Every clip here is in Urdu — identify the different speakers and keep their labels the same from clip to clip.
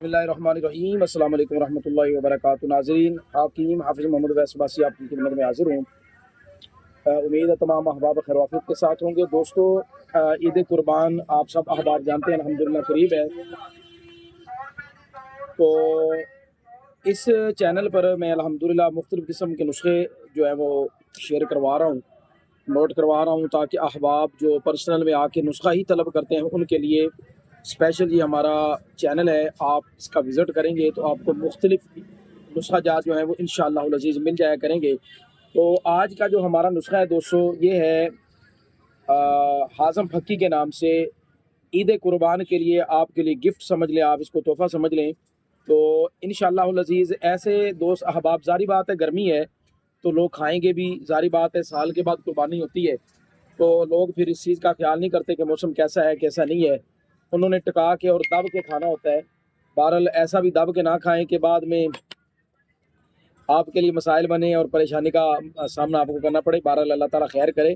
Speaker 1: بسم اللہ الرحمن الرحیم، السلام علیکم ورحمۃ اللہ وبرکاتہ۔ ناظرین، حکیم حافظ محمد ویس عباسی آپ کی خدمت میں حاضر ہوں۔ امید ہے تمام احباب خیر وافیت کے ساتھ ہوں گے۔ دوستو، عید قربان آپ سب احباب جانتے ہیں الحمدللہ قریب ہے، تو اس چینل پر میں الحمدللہ مختلف قسم کے نسخے جو ہیں وہ شیئر کروا رہا ہوں، نوٹ کروا رہا ہوں، تاکہ احباب جو پرسنل میں آ کے نسخہ ہی طلب کرتے ہیں ان کے لیے اسپیشل یہ ہمارا چینل ہے۔ آپ اس کا وزٹ کریں گے تو آپ کو مختلف نسخہ جات جو ہیں وہ انشاءاللہ العزیز مل جایا کریں گے۔ تو آج کا جو ہمارا نسخہ ہے دوستو، یہ ہے حازم پھکی کے نام سے۔ عید قربان کے لیے آپ کے لیے گفٹ سمجھ لیں، آپ اس کو تحفہ سمجھ لیں۔ تو انشاءاللہ العزیز ایسے دوست احباب، ظاہری بات ہے گرمی ہے تو لوگ کھائیں گے بھی، ظاہری بات ہے سال کے بعد قربانی ہوتی ہے تو لوگ پھر اس چیز کا خیال نہیں کرتے کہ موسم کیسا ہے کیسا نہیں ہے، انہوں نے ٹکا کے اور دب کے کھانا ہوتا ہے۔ بہرحال ایسا بھی دب کے نہ کھائیں کہ بعد میں آپ کے لیے مسائل بنے اور پریشانی کا سامنا آپ کو کرنا پڑے۔ بہرحال اللہ تعالیٰ خیر کرے،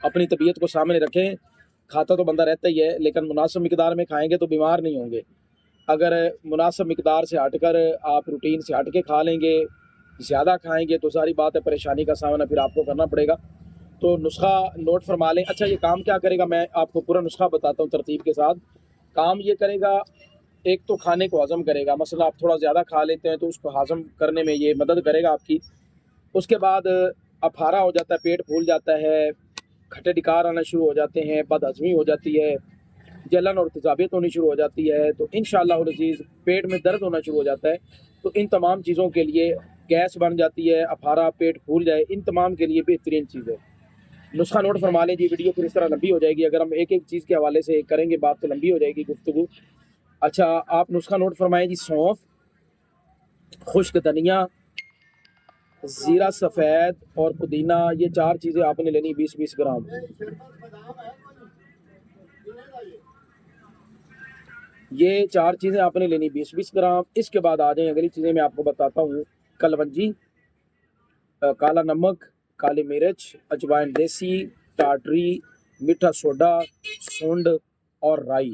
Speaker 1: اپنی طبیعت کو سامنے رکھیں۔ کھاتا تو بندہ رہتا ہی ہے لیکن مناسب مقدار میں کھائیں گے تو بیمار نہیں ہوں گے۔ اگر مناسب مقدار سے ہٹ کر آپ روٹین سے ہٹ کے کھا لیں گے، زیادہ کھائیں گے تو ساری بات ہے پریشانی کا سامنا پھر آپ کو کرنا پڑے گا۔ تو نسخہ نوٹ فرما لیں۔ اچھا، یہ کام کیا کرے گا، میں آپ کو پورا نسخہ بتاتا ہوں ترتیب کے ساتھ۔ کام یہ کرے گا، ایک تو کھانے کو ہضم کرے گا، مثلا آپ تھوڑا زیادہ کھا لیتے ہیں تو اس کو ہضم کرنے میں یہ مدد کرے گا آپ کی۔ اس کے بعد افارا ہو جاتا ہے، پیٹ پھول جاتا ہے، کھٹے ڈکار آنا شروع ہو جاتے ہیں، بد ہضمی ہو جاتی ہے، جلن اور تیزابیت ہونی شروع ہو جاتی ہے، تو انشاءاللہ العزیز پیٹ میں درد ہونا شروع ہو جاتا ہے۔ تو ان تمام چیزوں کے لیے، گیس بن جاتی ہے، افارا، پیٹ پھول جائے، ان تمام کے لیے بہترین چیز ہے۔ نسخہ نوٹ فرما لیں جی، ویڈیو پھر اس طرح لمبی ہو جائے گی، اگر ہم ایک ایک چیز کے حوالے سے کریں گے بات تو لمبی ہو جائے گی گفتگو۔ اچھا، آپ نسخہ نوٹ فرمائیں جی۔ سونف، خشک دھنیا، زیرہ سفید اور پودینہ، یہ چار چیزیں آپ نے لینی 20-20 گرام۔ یہ چار چیزیں آپ نے لینی 20-20 گرام۔ اس کے بعد آ جائیں اگلی چیزیں میں آپ کو بتاتا ہوں۔ کلونجی، کالا نمک، کالی مرچ، اجوائن دیسی، ٹاٹری، میٹھا سوڈا، سونڈ اور رائی۔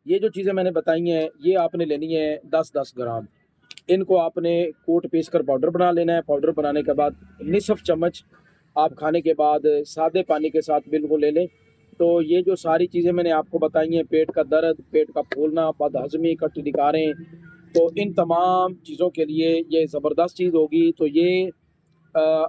Speaker 1: یہ جو چیزیں میں نے بتائی ہیں یہ آپ نے لینی ہے 10-10 گرام۔ ان کو آپ نے کوٹ پیس کر پاؤڈر بنا لینا ہے۔ پاؤڈر بنانے کے بعد نصف چمچ آپ کھانے کے بعد سادے پانی کے ساتھ بالکل لے لیں۔ تو یہ جو ساری چیزیں میں نے آپ کو بتائی ہیں، پیٹ کا درد، پیٹ کا پھولنا، بد ہضمی، کٹی ڈکاریں، تو ان تمام چیزوں کے لیے یہ زبردست چیز ہوگی۔ تو یہ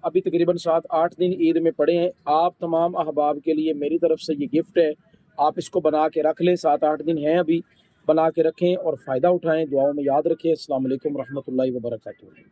Speaker 1: ابھی تقریباً 7-8 دن عید میں پڑے ہیں، آپ تمام احباب کے لیے میری طرف سے یہ گفٹ ہے۔ آپ اس کو بنا کے رکھ لیں، 7-8 دن ہیں ابھی، بنا کے رکھیں اور فائدہ اٹھائیں۔ دعاؤں میں یاد رکھیں۔ السلام علیکم ورحمۃ اللہ وبرکاتہ۔